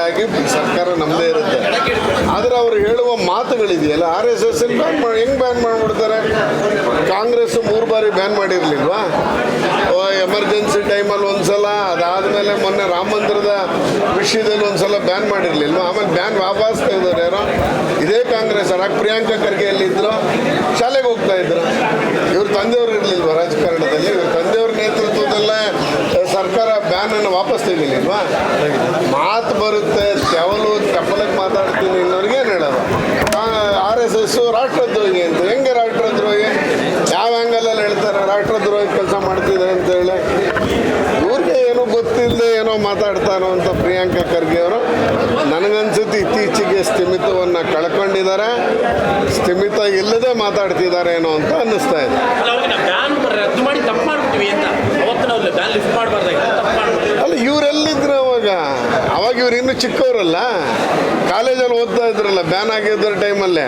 ಆಗಿ ಸರ್ಕಾರ ನಮ್ಮದೇ ಇರುತ್ತೆ. ಆದರೆ ಅವರು ಹೇಳುವ ಮಾತುಗಳಿದೆಯಲ್ಲ, RSS ಬ್ಯಾನ್ ಮಾಡಿ ಹೆಂಗೆ ಬ್ಯಾನ್ ಮಾಡಿಬಿಡ್ತಾರೆ? ಕಾಂಗ್ರೆಸ್ 3 ಬಾರಿ ಬ್ಯಾನ್ ಮಾಡಿರಲಿಲ್ವಾ? ಎಮರ್ಜೆನ್ಸಿ ಟೈಮಲ್ಲಿ ಒಂದ್ಸಲ, ಅದಾದಮೇಲೆ ಮೊನ್ನೆ ರಾಮ ಮಂದಿರದ ವಿಷಯದಲ್ಲಿ ಒಂದ್ಸಲ ಬ್ಯಾನ್ ಮಾಡಿರಲಿಲ್ವಾ? ಆಮೇಲೆ ಬ್ಯಾನ್ ವಾಪಸ್ ತೆಗೆದವ್ರು ಯಾರೋ ಇದೇ ಕಾಂಗ್ರೆಸ್. ಪ್ರಿಯಾಂಕಾ ಖರ್ಗೆ ಎಲ್ಲಿದ್ದರು? ಶಾಲೆಗೆ ಹೋಗ್ತಾ ಇದ್ರು. ಇವ್ರ ತಂದೆಯವರು ಇರಲಿಲ್ವ ರಾಜಕಾರಣದಲ್ಲಿ? ಇವ್ರ ತಂದೆಯವ್ರ ನೇತೃತ್ವದಲ್ಲೇ ಸರ್ಕಾರ ಬ್ಯಾನನ್ನು ವಾಪಸ್ ತೆಗಿಲಿಲ್ವಾ? ಮಾತು ಬರುತ್ತೆ, ಚಪ್ಪಲಕ್ಕೆ ಮಾತಾಡ್ತೀನಿ ಇನ್ನವ್ರಿಗೆ ಏನು ಹೇಳೋದು? RSS ರಾಷ್ಟ್ರದ್ರೋಹಿ ಅಂತ. ಹೆಂಗೆ ರಾಷ್ಟ್ರದ್ರೋಹಿ? ಯಾವ ಆ್ಯಂಗಲಲ್ಲಿ ಹೇಳ್ತಾರೆ ರಾಷ್ಟ್ರದ್ರೋಹಿ ಕೆಲಸ ಮಾಡ್ತಿದ್ದಾರೆ ಅಂತೇಳಿ? ಇವ್ರಿಗೆ ಏನೋ ಗೊತ್ತಿಲ್ಲದೆ ಏನೋ ಮಾತಾಡ್ತಾರೋ ಅಂತ ಪ್ರಿಯಾಂಕಾ ಖರ್ಗೆ ಅವರು. ನನಗನ್ಸುತ್ತೆ ಇತ್ತೀಚೆಗೆ ಸ್ಥಿಮಿತವನ್ನು ಕಳ್ಕೊಂಡಿದ್ದಾರೆ, ಸ್ಥಿಮಿತ ಇಲ್ಲದೆ ಮಾತಾಡ್ತಿದ್ದಾರೆ ಏನೋ ಅಂತ ಅನ್ನಿಸ್ತಾ ಇದೆ. ಅಲ್ಲ, ಇವರೆಲ್ಲಿದ್ರು ಅವಾಗ ಇವ್ರು ಇನ್ನೂ ಚಿಕ್ಕವರಲ್ಲ, ಕಾಲೇಜಲ್ಲಿ ಓದ್ತಾ ಇದ್ರಲ್ಲ ಬ್ಯಾನ್ ಆಗಿದ್ದ ಟೈಮಲ್ಲೇ.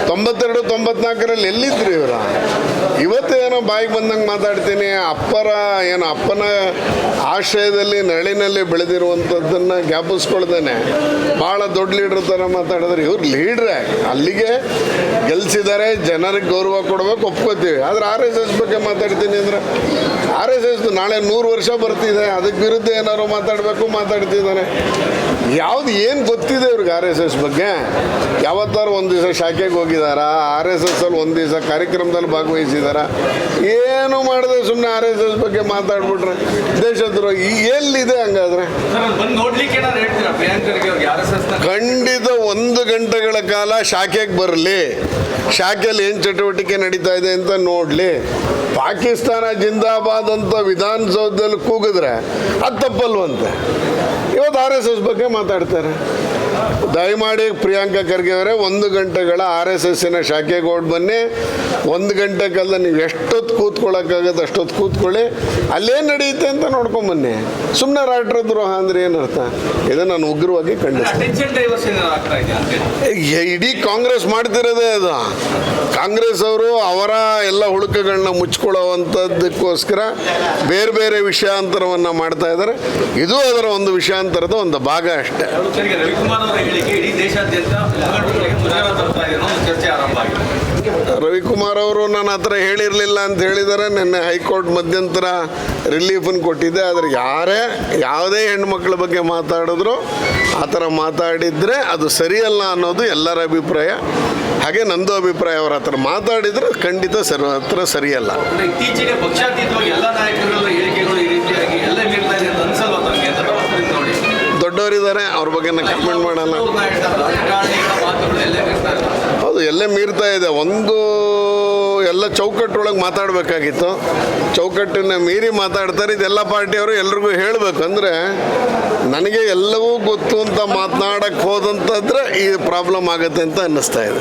92, 94ರಲ್ಲಿ ಎಲ್ಲಿದ್ರು ಇವರು? ಇವತ್ತು ಏನೋ ಬಾಯಿಗೆ ಬಂದಂಗೆ ಮಾತಾಡ್ತೀನಿ. ಅಪ್ಪನ ಆಶ್ರಯದಲ್ಲಿ ನೆರಳಿನಲ್ಲಿ ಬೆಳೆದಿರುವಂಥದ್ದನ್ನು ಜ್ಞಾಪಿಸ್ಕೊಳ್ದೇನೆ ಭಾಳ ದೊಡ್ಡ ಲೀಡ್ರ್ ಥರ ಮಾತಾಡಿದ್ರೆ, ಇವ್ರು ಲೀಡ್ರೇ, ಅಲ್ಲಿಗೆ ಗೆಲ್ಸಿದ್ದಾರೆ, ಜನರಿಗೆ ಗೌರವ ಕೊಡ್ಬೇಕು, ಒಪ್ಕೋತೀವಿ. ಆದರೆ RSS ಬಗ್ಗೆ ಮಾತಾಡ್ತೀನಿ ಅಂದರೆ RSS ನಾಳೆ 100 ವರ್ಷ ಬರ್ತಿದೆ, ಅದಕ್ಕೆ ವಿರುದ್ಧ ಏನಾದ್ರು ಮಾತಾಡ್ತಿದ್ದಾನೆ. ಯಾವ್ದು ಏನು ಗೊತ್ತಿದೆ ಇವ್ರಿಗೆ RSS ಬಗ್ಗೆ? ಯಾವತ್ತಾರು ಒಂದು ದಿವಸ ಶಾಖೆಗೆ ಹೋಗಿದಾರಾ? RSSಲ್ಲಿ ಒಂದು ದಿವಸ ಕಾರ್ಯಕ್ರಮದಲ್ಲಿ ಭಾಗವಹಿಸಿದಾರ? ಏನು ಮಾಡಿದೆ? ಸುಮ್ಮನೆ RSS ಬಗ್ಗೆ ಮಾತಾಡ್ಬಿಟ್ರೆ ದೇಶದ್ರೋಹಿ ಎಲ್ಲಿದೆ? ಹಂಗಾದ್ರೆ ಖಂಡಿತ 1 ಗಂಟೆಗಳ ಕಾಲ ಶಾಖೆಗೆ ಬರಲಿ, ಶಾಖೆಯಲ್ಲಿ ಏನು ಚಟುವಟಿಕೆ ನಡೀತಾ ಇದೆ ಅಂತ ನೋಡಲಿ. ಪಾಕಿಸ್ತಾನ ಜಿಂದಾಬಾದ್ ಅಂತ ವಿಧಾನಸೌಧದಲ್ಲಿ ಕೂಗಿದ್ರೆ ಅದು ತಪ್ಪಲ್ವಂತೆ. ಇವತ್ತು RSS ಬಗ್ಗೆ ಮಾತಾಡ್ತಾರೆ. ದಯಮಾಡಿ ಪ್ರಿಯಾಂಕಾ ಖರ್ಗೆ ಅವರೇ, 1 ಗಂಟೆಗಳ RSSನ ಶಾಖೆಗೆ ಹೊರಟು ಬನ್ನಿ. 1 ಗಂಟೆ ಕಾಲದ ನೀವು ಎಷ್ಟೊತ್ತು ಕೂತ್ಕೊಳ್ಳೋಕ್ಕಾಗತ್ತೆ ಅಷ್ಟೊತ್ತು ಕೂತ್ಕೊಳ್ಳಿ, ಅಲ್ಲೇನು ನಡೆಯುತ್ತೆ ಅಂತ ನೋಡ್ಕೊಂಬನ್ನಿ. ಸುಮ್ಮನೆ ರಾಷ್ಟ್ರದ್ರೋಹ ಅಂದರೆ ಏನರ್ಥ? ಇದು ನಾನು ಉಗ್ರವಾಗಿ ಖಂಡಿಸ್ತೀನಿ. ಇಡೀ ಕಾಂಗ್ರೆಸ್ ಮಾಡ್ತಿರೋದೇ ಅದು. ಕಾಂಗ್ರೆಸ್ ಅವರು ಅವರ ಎಲ್ಲ ಹುಳುಕುಗಳನ್ನ ಮುಚ್ಕೊಳ್ಳೋವಂಥದ್ದಕ್ಕೋಸ್ಕರ ಬೇರೆ ಬೇರೆ ವಿಷಯಾಂತರವನ್ನು ಮಾಡ್ತಾ ಇದ್ದಾರೆ. ಇದು ಅದರ ಒಂದು ವಿಷಯಾಂತರದ ಒಂದು ಭಾಗ ಅಷ್ಟೇ. ರವಿಕುಮಾರ್ ಅವರು ನನ್ನ ಹತ್ರ ಹೇಳಿರಲಿಲ್ಲ ಅಂತ ಹೇಳಿದ್ದಾರೆ. ನಿನ್ನೆ ಹೈಕೋರ್ಟ್ ಮಧ್ಯಂತರ ರಿಲೀಫನ್ನು ಕೊಟ್ಟಿದ್ದೆ. ಆದರೆ ಯಾವುದೇ ಹೆಣ್ಮಕ್ಳ ಬಗ್ಗೆ ಮಾತಾಡಿದ್ರು ಆ ಥರ ಮಾತಾಡಿದರೆ ಅದು ಸರಿಯಲ್ಲ ಅನ್ನೋದು ಎಲ್ಲರ ಅಭಿಪ್ರಾಯ. ಹಾಗೆ ನಂದು ಅಭಿಪ್ರಾಯ. ಅವ್ರ ಹತ್ರ ಮಾತಾಡಿದ್ರೆ ಖಂಡಿತ ಹತ್ರ ಸರಿಯಲ್ಲ. ಇತ್ತೀಚೆಗೆ ಪಕ್ಷಾತೀತವಾಗಿ ಎಲ್ಲ ನಾಯಕರುಗಳ ಹೇಳಿಕೆಗಳು ಈ ರೀತಿಯಾಗಿ ಎಲ್ಲ ಮೀರ್ತಾ ಇದೆ ಅಂತ ಅನ್ಸಲ್ವಾ ತಮಗೆ? ದೊಡ್ಡವರಿದ್ದಾರೆ, ಅವ್ರ ಬಗ್ಗೆ ನಾನು ಕಮೆಂಟ್ ಮಾಡಲ್ಲ. ಹೌದು, ಎಲ್ಲೇ ಮೀರ್ತಾ ಇದೆ. ಎಲ್ಲ ಚೌಕಟ್ಟೊಳಗೆ ಮಾತಾಡಬೇಕಾಗಿತ್ತು, ಚೌಕಟ್ಟನ್ನು ಮೀರಿ ಮಾತಾಡ್ತಾರೆ. ಇದೆಲ್ಲ ಪಾರ್ಟಿಯವರು ಎಲ್ರಿಗೂ ಹೇಳಬೇಕು. ಅಂದರೆ ನನಗೆ ಎಲ್ಲವೂ ಗೊತ್ತು ಅಂತ ಮಾತನಾಡಕ್ಕೆ ಹೋದಂತಾದ್ರೆ ಈ ಪ್ರಾಬ್ಲಮ್ ಆಗುತ್ತೆ ಅಂತ ಅನ್ನಿಸ್ತಾ ಇದೆ.